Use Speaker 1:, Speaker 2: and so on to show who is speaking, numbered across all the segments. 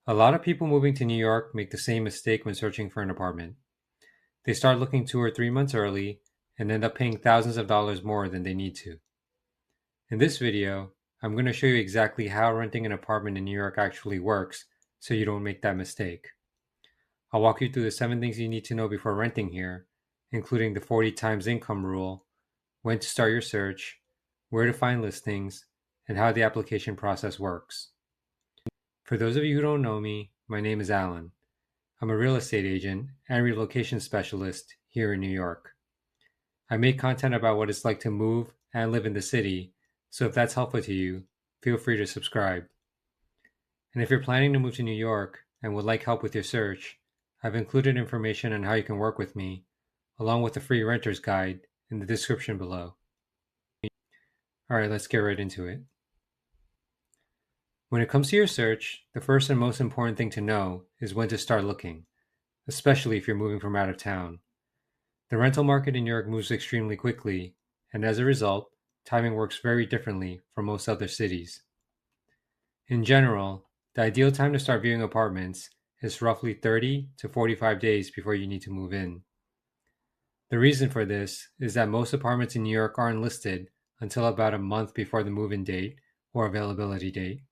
Speaker 1: A lot of people moving to New York make the same mistake when searching for an apartment. They start looking 2 or 3 months early and end up paying thousands of dollars more than they need to. In this video, I'm going to show you exactly how renting an apartment in New York actually works so you don't make that mistake. I'll walk you through the 7 things you need to know before renting here, including the 40 times income rule, when to start your search, where to find listings, and how the application process works. For those of you who don't know me, my name is Alan. I'm a real estate agent and relocation specialist here in New York. I make content about what it's like to move and live in the city, so if that's helpful to you, feel free to subscribe. And if you're planning to move to New York and would like help with your search, I've included information on how you can work with me, along with a free renter's guide in the description below. Alright, let's get right into it. When it comes to your search, the first and most important thing to know is when to start looking, especially if you're moving from out of town. The rental market in New York moves extremely quickly, and as a result, timing works very differently from most other cities. In general, the ideal time to start viewing apartments is roughly 30 to 45 days before you need to move in. The reason for this is that most apartments in New York aren't listed until about a month before the move-in date or availability date.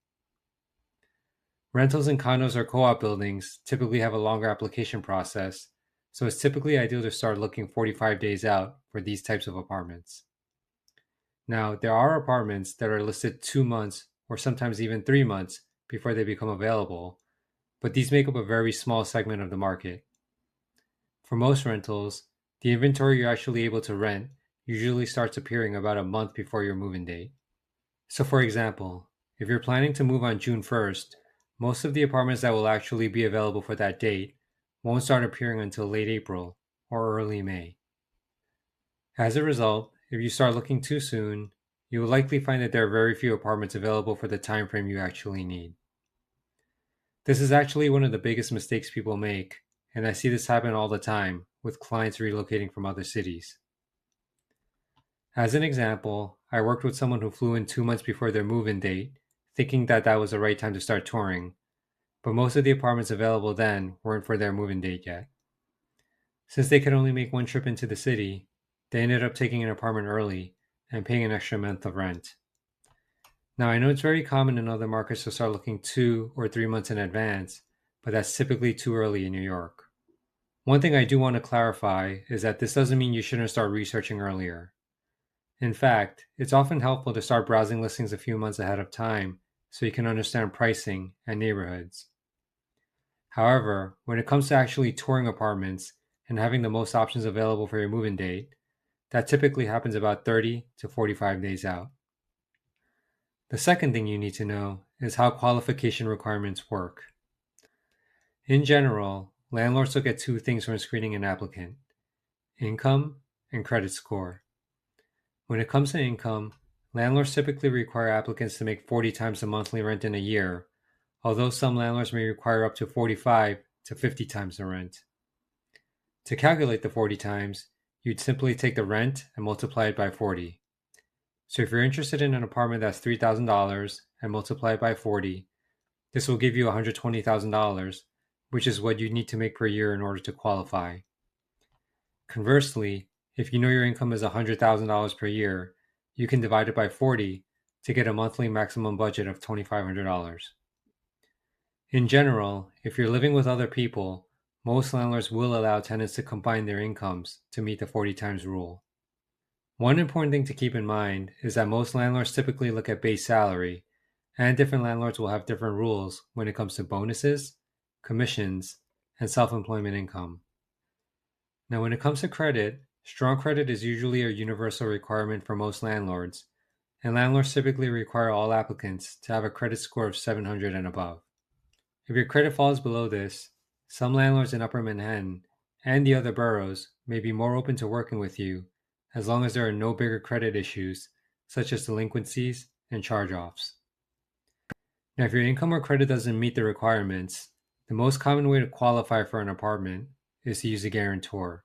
Speaker 1: Rentals in condos or co-op buildings typically have a longer application process, so it's typically ideal to start looking 45 days out for these types of apartments. Now, there are apartments that are listed 2 months or sometimes even 3 months before they become available, but these make up a very small segment of the market. For most rentals, the inventory you're actually able to rent usually starts appearing about a month before your move-in date. So for example, if you're planning to move on June 1st, most of the apartments that will actually be available for that date won't start appearing until late April or early May. As a result, if you start looking too soon, you will likely find that there are very few apartments available for the time frame you actually need. This is actually one of the biggest mistakes people make, and I see this happen all the time with clients relocating from other cities. As an example, I worked with someone who flew in 2 months before their move-in date, thinking that that was the right time to start touring, but most of the apartments available then weren't for their move-in date yet. Since they could only make one trip into the city, they ended up taking an apartment early and paying an extra month of rent. Now, I know it's very common in other markets to start looking 2 or 3 months in advance, but that's typically too early in New York. One thing I do want to clarify is that this doesn't mean you shouldn't start researching earlier. In fact, it's often helpful to start browsing listings a few months ahead of time so you can understand pricing and neighborhoods. However, when it comes to actually touring apartments and having the most options available for your move-in date, that typically happens about 30 to 45 days out. The second thing you need to know is how qualification requirements work. In general, landlords look at 2 things when screening an applicant: income and credit score. When it comes to income, landlords typically require applicants to make 40 times the monthly rent in a year, although some landlords may require up to 45 to 50 times the rent. To calculate the 40 times, you'd simply take the rent and multiply it by 40. So if you're interested in an apartment that's $3,000 and multiply it by 40, this will give you $120,000, which is what you need to make per year in order to qualify. Conversely, if you know your income is $100,000 per year, you can divide it by 40 to get a monthly maximum budget of $2,500. In general, if you're living with other people, most landlords will allow tenants to combine their incomes to meet the 40 times rule. One important thing to keep in mind is that most landlords typically look at base salary, and different landlords will have different rules when it comes to bonuses, commissions, and self-employment income. Now, when it comes to credit, strong credit is usually a universal requirement for most landlords, and landlords typically require all applicants to have a credit score of 700 and above. If your credit falls below this, some landlords in Upper Manhattan and the other boroughs may be more open to working with you as long as there are no bigger credit issues such as delinquencies and charge-offs. Now, if your income or credit doesn't meet the requirements, the most common way to qualify for an apartment is to use a guarantor.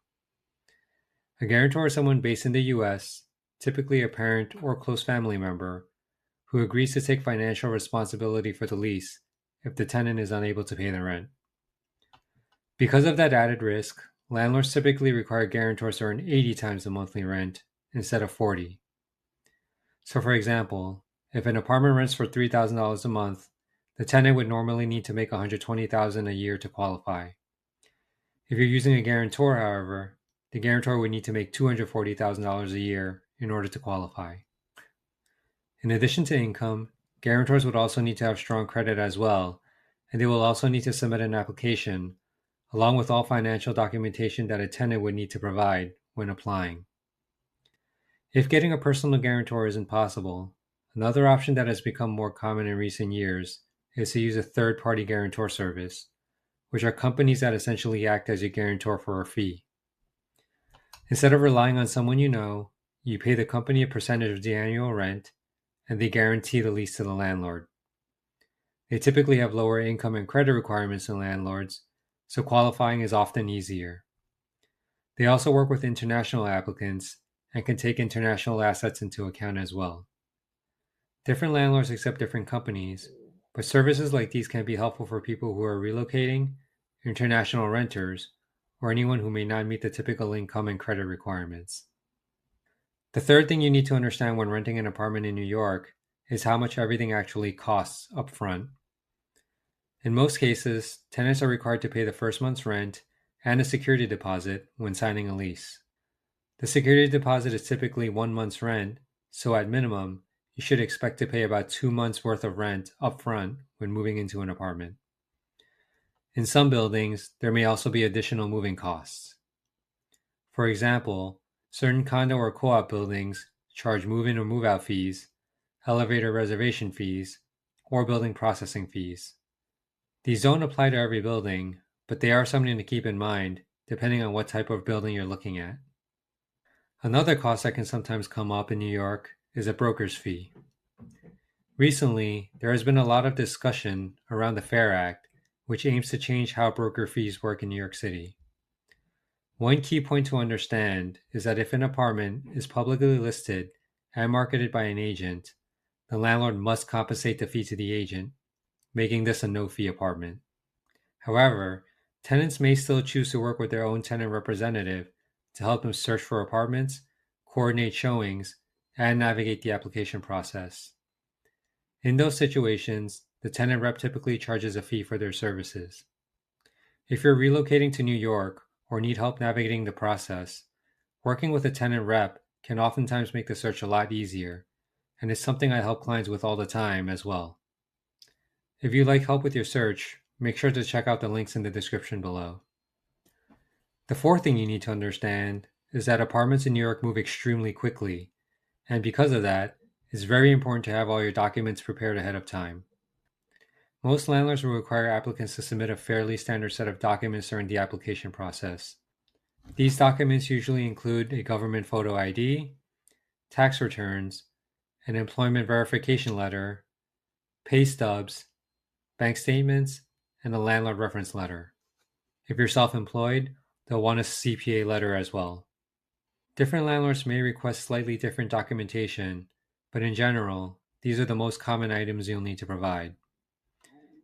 Speaker 1: A guarantor is someone based in the US, typically a parent or close family member, who agrees to take financial responsibility for the lease if the tenant is unable to pay the rent. Because of that added risk, landlords typically require guarantors to earn 80 times the monthly rent instead of 40. So for example, if an apartment rents for $3,000 a month, the tenant would normally need to make $120,000 a year to qualify. If you're using a guarantor, however, the guarantor would need to make $240,000 a year in order to qualify. In addition to income, guarantors would also need to have strong credit as well, and they will also need to submit an application, along with all financial documentation that a tenant would need to provide when applying. If getting a personal guarantor isn't possible, another option that has become more common in recent years is to use a third-party guarantor service, which are companies that essentially act as your guarantor for a fee. Instead of relying on someone you know, you pay the company a percentage of the annual rent, and they guarantee the lease to the landlord. They typically have lower income and credit requirements than landlords, so qualifying is often easier. They also work with international applicants and can take international assets into account as well. Different landlords accept different companies, but services like these can be helpful for people who are relocating, international renters, or anyone who may not meet the typical income and credit requirements. The third thing you need to understand when renting an apartment in New York is how much everything actually costs upfront. In most cases, tenants are required to pay the first month's rent and a security deposit when signing a lease. The security deposit is typically 1 month's rent, so at minimum, you should expect to pay about 2 months' worth of rent upfront when moving into an apartment. In some buildings, there may also be additional moving costs. For example, certain condo or co-op buildings charge move-in or move-out fees, elevator reservation fees, or building processing fees. These don't apply to every building, but they are something to keep in mind depending on what type of building you're looking at. Another cost that can sometimes come up in New York is a broker's fee. Recently, there has been a lot of discussion around the FAIR Act, which aims to change how broker fees work in New York City. One key point to understand is that if an apartment is publicly listed and marketed by an agent, the landlord must compensate the fee to the agent, making this a no-fee apartment. However, tenants may still choose to work with their own tenant representative to help them search for apartments, coordinate showings, and navigate the application process. In those situations, the tenant rep typically charges a fee for their services. If you're relocating to New York or need help navigating the process, working with a tenant rep can oftentimes make the search a lot easier, and it's something I help clients with all the time as well. If you'd like help with your search, make sure to check out the links in the description below. The fourth thing you need to understand is that apartments in New York move extremely quickly, and because of that, it's very important to have all your documents prepared ahead of time. Most landlords will require applicants to submit a fairly standard set of documents during the application process. These documents usually include a government photo ID, tax returns, an employment verification letter, pay stubs, bank statements, and a landlord reference letter. If you're self-employed, they'll want a CPA letter as well. Different landlords may request slightly different documentation, but in general, these are the most common items you'll need to provide.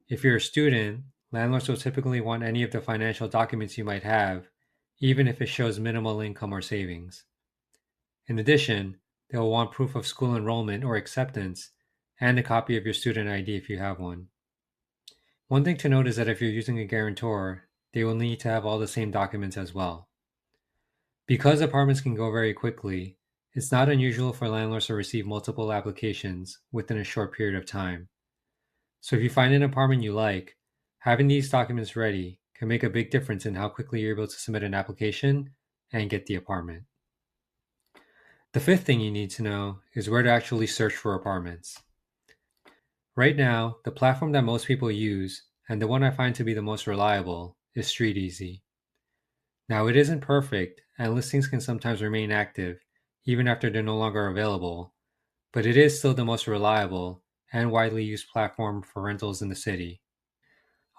Speaker 1: If you're a student, landlords will typically want any of the financial documents you might have, even if it shows minimal income or savings. In addition, they will want proof of school enrollment or acceptance, and a copy of your student ID if you have one. One thing to note is that if you're using a guarantor, they will need to have all the same documents as well. Because apartments can go very quickly, it's not unusual for landlords to receive multiple applications within a short period of time. So if you find an apartment you like, having these documents ready can make a big difference in how quickly you're able to submit an application and get the apartment. The fifth thing you need to know is where to actually search for apartments. Right now, the platform that most people use, and the one I find to be the most reliable, is StreetEasy. Now, it isn't perfect, and listings can sometimes remain active even after they're no longer available, but it is still the most reliable and widely used platform for rentals in the city.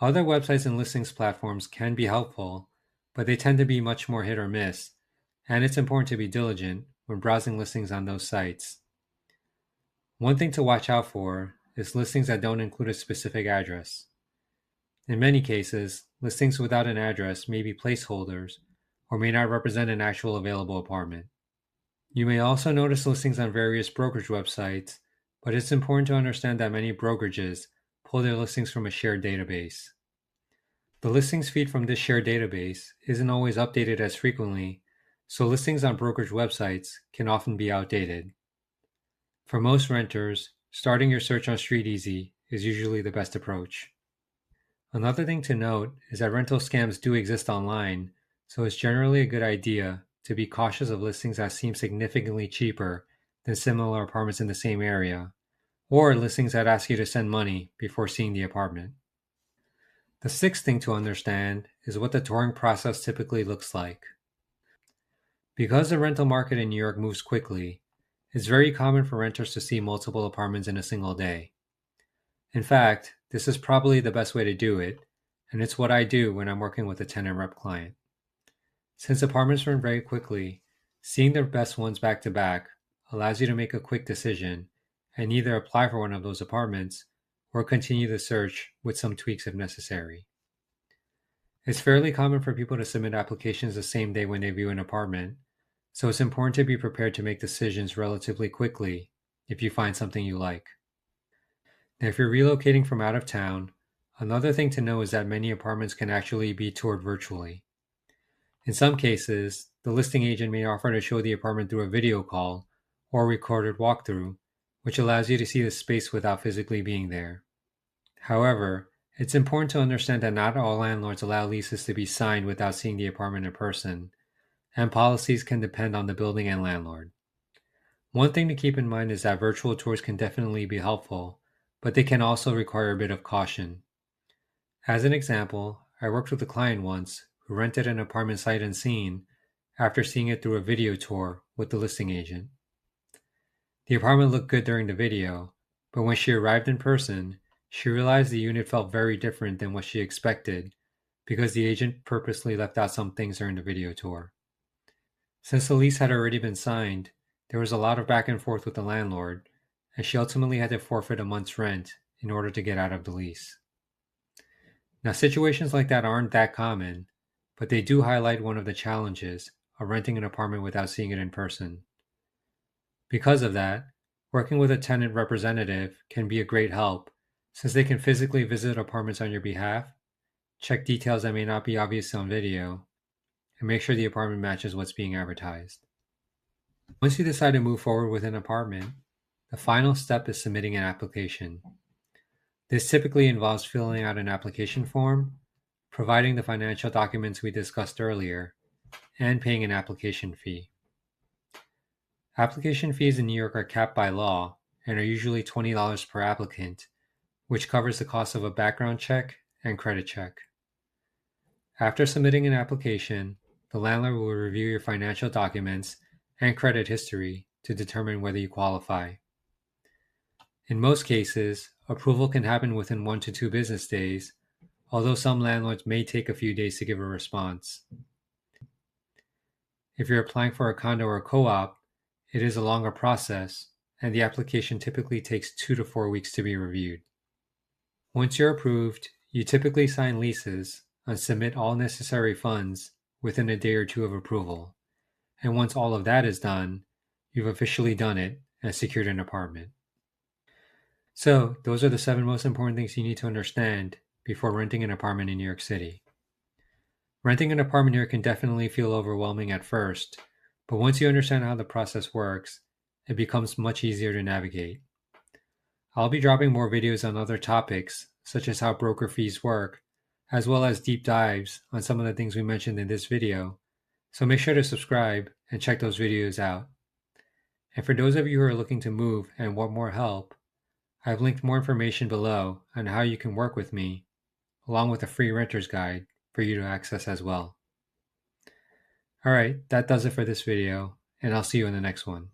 Speaker 1: Other websites and listings platforms can be helpful, but they tend to be much more hit or miss, and it's important to be diligent when browsing listings on those sites. One thing to watch out for is listings that don't include a specific address. In many cases, listings without an address may be placeholders or may not represent an actual available apartment. You may also notice listings on various brokerage websites, but it's important to understand that many brokerages pull their listings from a shared database. The listings feed from this shared database isn't always updated as frequently, so listings on brokerage websites can often be outdated. For most renters, starting your search on StreetEasy is usually the best approach. Another thing to note is that rental scams do exist online, so it's generally a good idea to be cautious of listings that seem significantly cheaper than similar apartments in the same area, or listings that ask you to send money before seeing the apartment. The sixth thing to understand is what the touring process typically looks like. Because the rental market in New York moves quickly, it's very common for renters to see multiple apartments in a single day. In fact, this is probably the best way to do it, and it's what I do when I'm working with a tenant rep client. Since apartments run very quickly, seeing the best ones back to back allows you to make a quick decision and either apply for one of those apartments or continue the search with some tweaks if necessary. It's fairly common for people to submit applications the same day when they view an apartment, so it's important to be prepared to make decisions relatively quickly if you find something you like. Now, if you're relocating from out of town, another thing to know is that many apartments can actually be toured virtually. In some cases, the listing agent may offer to show the apartment through a video call or recorded walkthrough, which allows you to see the space without physically being there. However, it's important to understand that not all landlords allow leases to be signed without seeing the apartment in person, and policies can depend on the building and landlord. One thing to keep in mind is that virtual tours can definitely be helpful, but they can also require a bit of caution. As an example, I worked with a client once who rented an apartment sight unseen after seeing it through a video tour with the listing agent. The apartment looked good during the video, but when she arrived in person, she realized the unit felt very different than what she expected because the agent purposely left out some things during the video tour. Since the lease had already been signed, there was a lot of back and forth with the landlord, and she ultimately had to forfeit a month's rent in order to get out of the lease. Now, situations like that aren't that common, but they do highlight one of the challenges of renting an apartment without seeing it in person. Because of that, working with a tenant representative can be a great help since they can physically visit apartments on your behalf, check details that may not be obvious on video, and make sure the apartment matches what's being advertised. Once you decide to move forward with an apartment, the final step is submitting an application. This typically involves filling out an application form, providing the financial documents we discussed earlier, and paying an application fee. Application fees in New York are capped by law and are usually $20 per applicant, which covers the cost of a background check and credit check. After submitting an application, the landlord will review your financial documents and credit history to determine whether you qualify. In most cases, approval can happen within 1 to 2 business days, although some landlords may take a few days to give a response. If you're applying for a condo or co-op, it is a longer process, and the application typically takes 2 to 4 weeks to be reviewed. Once you're approved, you typically sign leases and submit all necessary funds within a day or two of approval. And once all of that is done, you've officially done it and secured an apartment. So, those are the 7 most important things you need to understand before renting an apartment in New York City. Renting an apartment here can definitely feel overwhelming at first, but once you understand how the process works, it becomes much easier to navigate. I'll be dropping more videos on other topics, such as how broker fees work, as well as deep dives on some of the things we mentioned in this video, so make sure to subscribe and check those videos out. And for those of you who are looking to move and want more help, I've linked more information below on how you can work with me, along with a free renter's guide for you to access as well. Alright, that does it for this video, and I'll see you in the next one.